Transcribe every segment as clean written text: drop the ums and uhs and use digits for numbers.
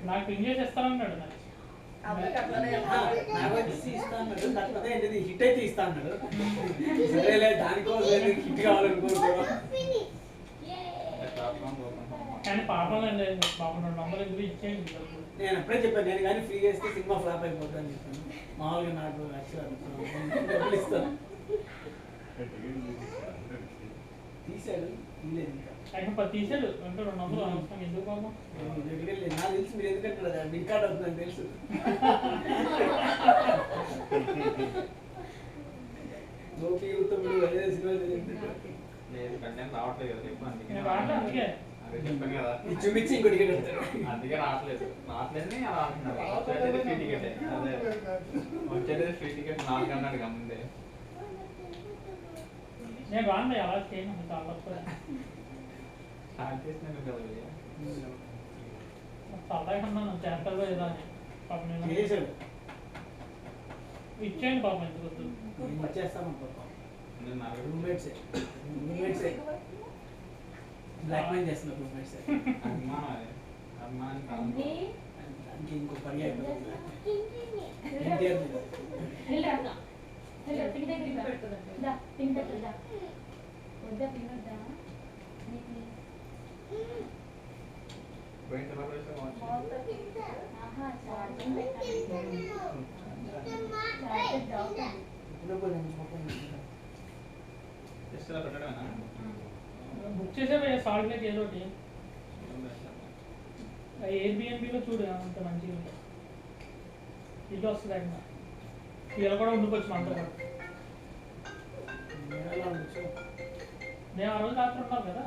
నాకు పింగ్ చేసేస్తానన్నాడు నాకు వచ్చి ఇస్తాను కాకపోతే ఏంటిది హిట్ అయితే ఇస్తా అన్నాడు. సరేలే దానికోసం హిట్ కావాలనుకుంటున్నా. కానీ పాపం అండి పాపం 200 ఎందుకు ఇచ్చేయండి. నేను అప్పుడే చెప్పాను, నేను కానీ ఫ్రీ చేస్తే సినిమా ఫ్లాప్ అయిపోతుంది అని చెప్పాను. మామూలుగా నాకు డబ్బులు ఇస్తాను. తీసాడు తీయలేదు ఇంకా ఆయన తీసాడు అంటే 200 అవసరం ఎందుకు పాపం. నాకు తెలుసు మీరు ఎందుకంటారు బిల్ కార్డ్ అవుతుందని తెలుసు. గోపి ఉత్తముడు అదే సినిమా చూపించి ఇంకో టికెట్ అందుకే రావట్లేదు ఫ్రీ టికెట్ అదే వచ్చేది ఫ్రీ టికెట్ 4 అన్నాడు ముందే. నేను బాగుంది అలా చేయను స్టార్ట్ చేసినాను కదా సరదాగా ఉన్నాను చేస్తాడో ఏదో అని పాపం నేను చేసాడు. ఇచ్చేయండి పాపం ఎందుకు వద్దు. వచ్చేస్తాను రూమ్మేట్స్ బ్లాక్ మెయిల్ చేస్తున్నారు రూమ్మేట్స్. దానికి ఇంకో పని అయిపోతుంది. బుక్ చేసే సాల్ట్ లేక్ ఏదో ఒకటి ఎయిర్బిఎన్బిలో చూడు అంత మంచిగా ఉంటుంది. ఇల్లు వస్తుంది అక్కడ ఇలా కూడా ఉండిపోవచ్చు మనతో పాటు. నేను ఆ రోజు రాత్రి ఉన్నాను కదా.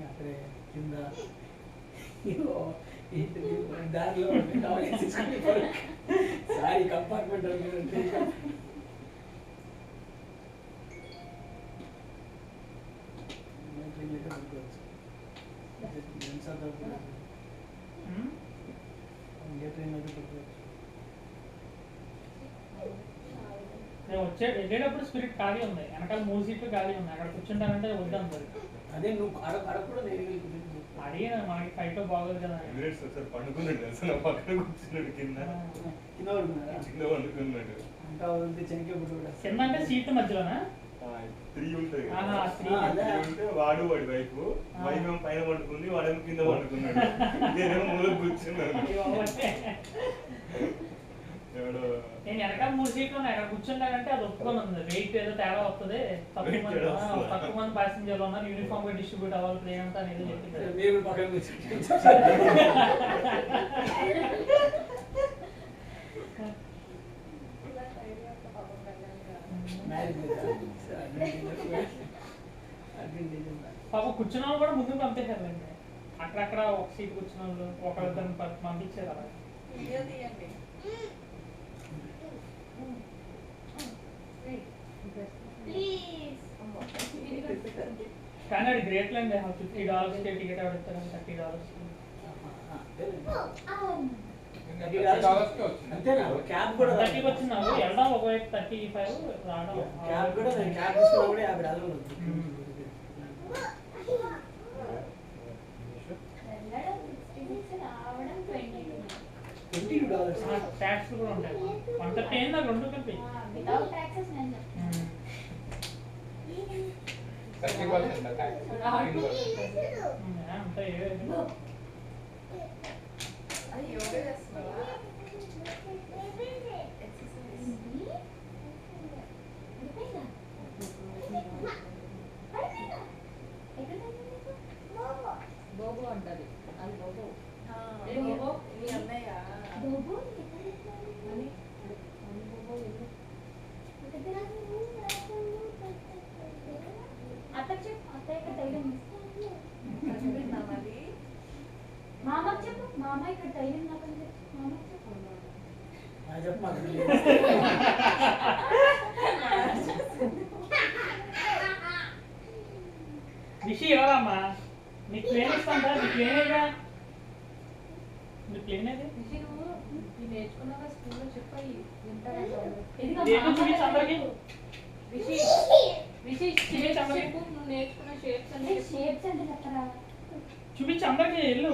అక్కడే కింద దారిలో సారీ కంపార్ట్మెంట్ నేను వెళ్ళేటప్పుడు స్పిరిట్ ఖాళీ ఉంది, వెనకాల 3 సీట్లు ఖాళీ ఉన్నాయి. అక్కడ కూర్చుంటానంటే వద్దాను. అదే నువ్వు కూడా అడిగిన మనకి ఫైట్ బాగోదు కదా. పండుకున్నాడు అసలు పక్కన కూర్చున్నాడు కింద పండుకున్నాడు. కింద అంటే సీట్ మధ్యలోనా 3 ఉంటాయి. వాడు వాడి వైపు వైపు పైన పండుకుంది, వాడేమో కింద పండుకున్నాడు. నేనేమో మూల కూర్చున్నాను. నేను వెనకాల 3 సీట్లు ఉన్నాయి, అక్కడ కూర్చుంటానంటే అది ఒప్పుకొని ఉంది. వెయిట్ ఏదో తేడా వస్తుంది, తక్కువ మంది ప్యాసింజర్లు ఉన్నారు, యూనిఫామ్ గా డిస్ట్రిబ్యూట్ అవ్వాలి ట్రైన్ అంతా అనేది చెప్పింది. పాప కూర్చున్న వాళ్ళు కూడా ముందుకు పంపించారండి. అక్కడక్కడ ఒక సీట్ కూర్చున్న వాళ్ళు ఒకరిద్దరిని పంపించారు. అలా కానీ అది గ్రేట్ లైన్ $50 టికెట్ ఎవరిస్తారు $30. వచ్చినావు వెళ్ళడం ఒకవైపు 35 రావడం. ట్యాక్స్ కూడా ఉంటాయి. 130 నాకు 2 కలిపి బోబో అంటది అది బోబో మీ అన్నయ్య బోబో అత్తకి చెప్పు అత్తయ్య ఇక్కడ ధైర్యం మామకి చెప్పు మామ ఇక్కడ ధైర్యం నాకని చెప్పు మామకి చెప్పు చెప్పు మాకు. రిషి ఎవరమ్మా నీకు ప్లేన్ ఇస్తాందా నీకు ప్లేనేగా నీకు ప్లేన్ ఏది రిషి నువ్వు ఇది నేర్చుకున్నాక స్కూల్లో చెప్పాయి ఏంటో చూపించు అందరికి రిషి రిషి చూపించు అందరికి చెప్పు నువ్వు నేర్చుకున్న షేప్స్ అన్ని చెప్పు. షేప్స్ అంటే చెప్పరా చూపించు అందరికి వెళ్ళు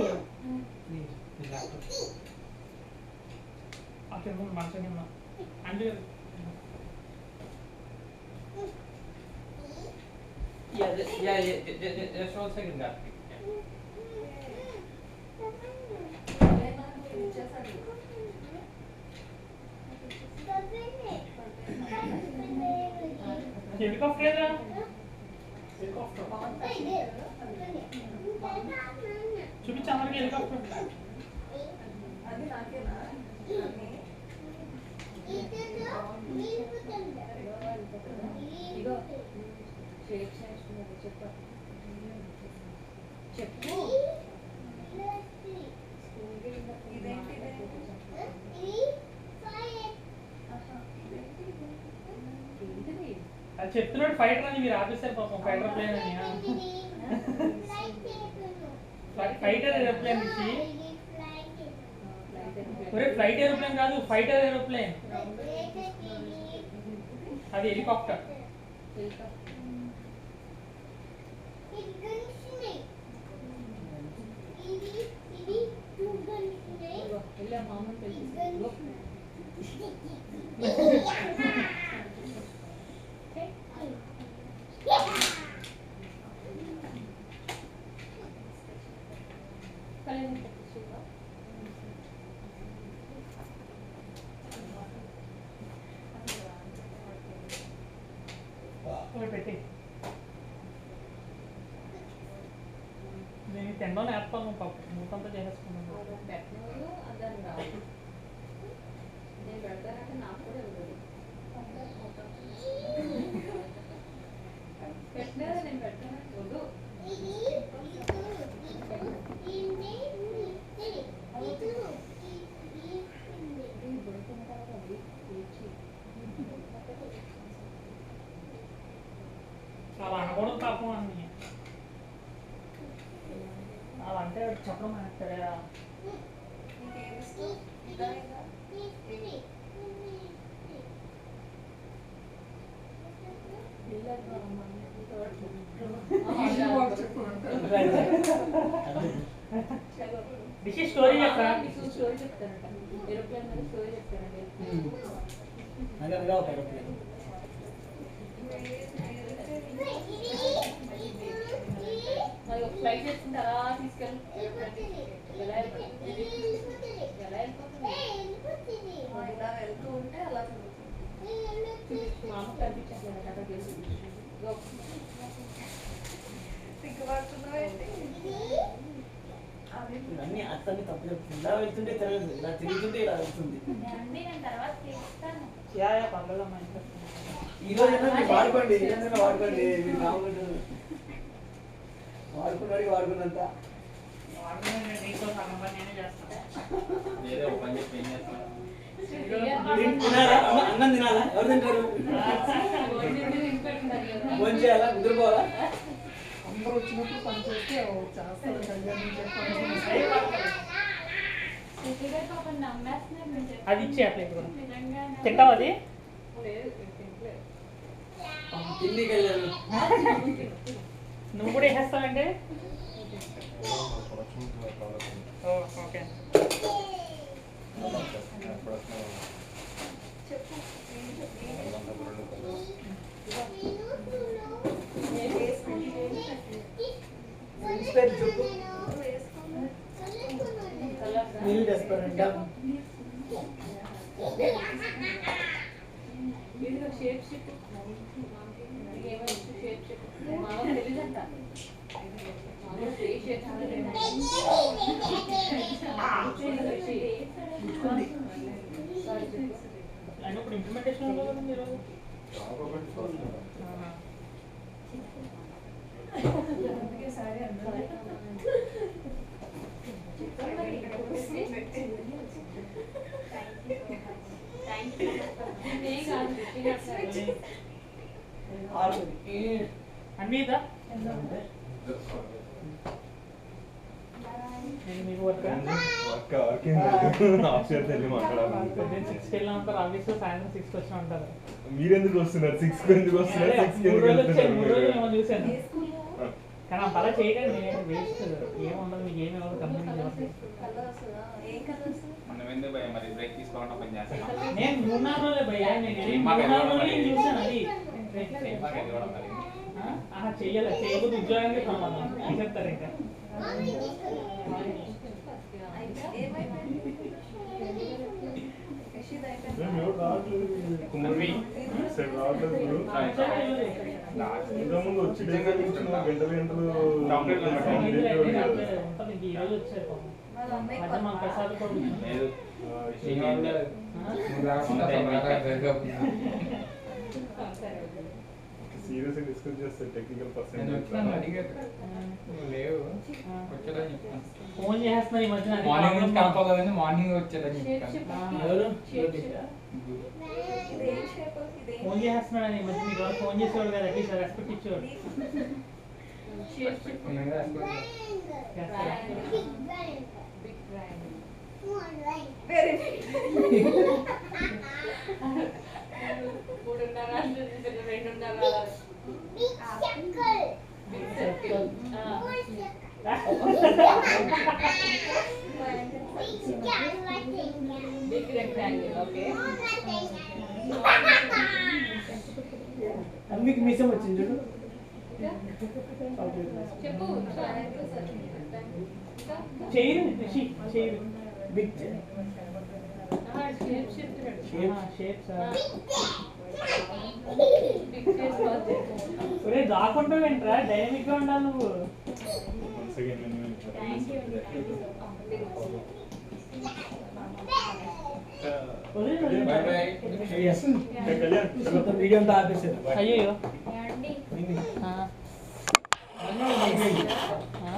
అక్కడ మంచం కింద అంటే just 1 second guys. హెలికాప్టర్ ఏదా చూపించు అందరికి హెలికాప్టర్ ఇగో షేప్స్ నేర్చుకున్నావు చెప్పు చెప్పు ఏంటిది అది చెప్తున్నాడు ఫైటర్ అని మీరు ఆపేశారు పాపం ఫైటర్ ప్లేన్ అని ఫైటర్ ఏరోప్లేన్ నుంచి ఒరే ఫ్లైట్ ఏరోప్లేన్ కాదు ఫైటర్ ఏరోప్లేన్ అది హెలికాప్టర్ ఇలా మామూలు పెళ్లి పెట్టి నేను తినడం వేస్తాను పప్పు మూతంతా చేసేసుకున్నాను పెట్టినప్పుడు అదని రాదు నేను పెడతానంటే నాకు కూడా ఇవ్వదు పెట్టినా నేను పెట్టానంటే వద్దు అలా అనకూడదు పాపం అని అలా అంటే చెప్పడం మానేస్తారా దిస్ ఇస్ స్టోరీ చెప్పరా స్టోరీ చెప్తానంట ఏరోప్లేన్ మీద స్టోరీ చెప్తానండి అనగా ఒక ఏరోప్లేన్. మరి ఒక ఫ్లైట్ చేసుకుంటే అలా తీసుకెళ్ళి ఎలా వెళ్ళిపోతుంది ఎలా వెళ్ళిపోతుంది ఇలా వెళ్తూ ఉంటే అలా మా అమ్మ కనిపించట్లేదు అక్కడ చేసి ఇవన్నీ అత్తని తప్పు చెప్తుంది. ఇలా వెళ్తుంటే తెలియదు, ఇలా తిరుగుతుంటే ఇలా వెళ్తుంది. నేను తర్వాత చేస్తాను. యా యా పర్లేదమ్మా ఇంకా ఈ రోజు మీరు వాడుకోండి, ఏదైనా వాడుకోండి. మీరు కావాలి వాడుకున్నాడికి వాడుకున్నంత. వాడుకునే నేను నీతో సగం పని నేనే చేస్తాను వేరే ఒక పని చెప్పి ఏం చేస్తాను తినాలా? అన్నం తినాలా? ఎవరు తింటారు? భోజనం చేయాలా? నిద్రపోవాలా? అందరూ వచ్చినప్పుడు పని చేస్తే చేస్తారు కళ్యాణం అది ఇచ్చే అట్లా ఇప్పుడు తింటావు అది తిండికి వెళ్ళాను. నువ్వు కూడా వేసేస్తావంటే ఓకే చెప్పు. నీళ్ళు తెస్తానంట. షేప్ చెప్పు ఏమైనా షేప్ చెప్పు మాకు తెలియదంట అయినా ఇప్పుడు ఇంప్లిమెంటేషన్ కదా మీరు అన్విత మీకు వర్క్ ఆప్షన్ వెళ్ళి మాట్లాడాలి. 6కి వెళ్ళినా ఉంటారు ఆఫీస్ సాయంత్రం 6కి వచ్చినా ఉంటారు. మీరెందుకు వస్తున్నారు? 6 కి ఎందుకు వస్తున్నారు? 6 కి 3 ఎందుకు రోజులు వచ్చాయి, 3 రోజులు వెళ్తున్నారు? ఏమో చూశాను. కానీ అంత అలా చేయలేదు, నేను వేస్ట్ ఏముండదు, మీకు ఏమి ఇవ్వదు కంపెనీ మనం ఎందుకు భయ మరి బ్రేక్ తీసుకోకుండా పని చేస్తాం. నేను 3-4 రోజులే భయ్యా, నేను ఏం మాకు 3-4 రోజులు మరి? చూశాను అది. మాకు ఎందుకు కూడా మరి? చేయకపోతే ఉద్యోగానికి ప్రమాదం చెప్తారు ఇంకా. ఎవరు రావట్లేదు. కుమ్మరి. సరే రావట్లేదు. ఇంతకుముందు వచ్చి డెలివరీ ఇచ్చిన గంటలు చాక్లెట్లు ఉంటుంది, ఈ రోజు వచ్చారు పాపం. మధ్య మన ప్రసాద్ కూడా కూర్చున్నాడు. లేదు. సీరియస్ డిస్కస్ చేస్తారు టెక్నికల్ నేను వచ్చాను అడిగారు లేవు వచ్చాడని చెప్పాను. ఫోన్ చేస్తున్నా ఈ మధ్యన అది మార్నింగ్ నుంచి problem. కనుక్కోలేదని మార్నింగ్ వచ్చాడని చెప్పాను. ఎవరు ఫోన్ చేస్తున్నాడు ఈ మధ్య, మీకు ఎవరు ఫోన్ చేసేవాడు కదా, అట్లీస్ట్ రెస్పెక్ట్ ఇచ్చేవాడు. నేను రాసుకోలేదు. అన్నికి మిసం వచ్చింది చూడు. చేయరు రిషి, చేయరు బిగ్ షేప్స్. ఒరే దాక్కుంటావేంట్రా, డైనమిక్ గా ఉండాలి నువ్వు. ఒరే, ఒరే. Bye bye. వీడియో అంతా ఆపేసారు. అయ్యో ఏమండి? ఆ. అన్న